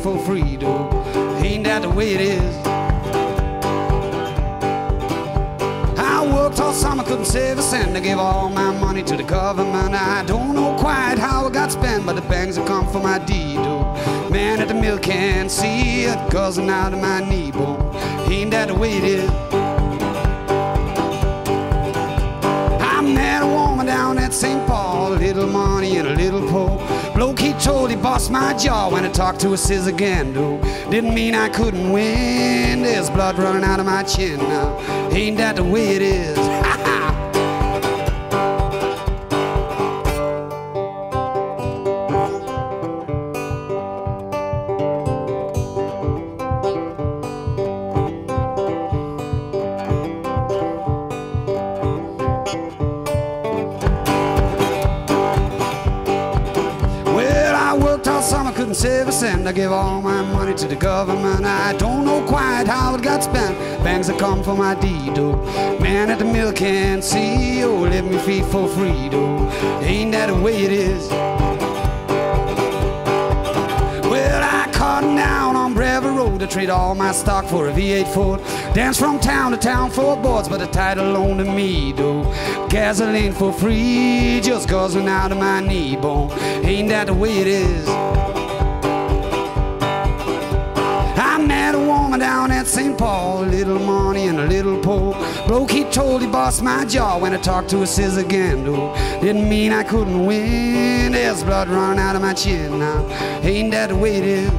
for free, though. Ain't that the way it is? I worked all summer, couldn't save a cent. I gave all my money to the government. I don't know quite how it got spent, but the banks have come for my deed, oh. Man at the mill can't see it, guzzling out of my knee bone. Ain't that the way it is? I met a woman down at St. Paul, a little money and a little pole. Bloke, he told he bust my jaw when I talked to a sis again, though. Didn't mean I couldn't win. There's blood running out of my chin now. Ain't that the way it is? Summer couldn't save a cent. I gave all my money to the government. I don't know quite how it got spent. Banks have come for my deed, oh. Man at the mill can't see, oh. Let me feed for free, though. Ain't that the way it is? Well, I caught down on Brevard Road to trade all my stock for a V8 Ford. Dance from town to town for boards, but the title loaned to me, though. Gasoline for free, just guzzling out of my knee bone. Ain't that the way it is? I met a woman down at St. Paul, a little money and a little pole. Bloke, he told he bust my jaw when I talked to a sis again, though. Didn't mean I couldn't win. There's blood running out of my chin now. Ain't that the way it is?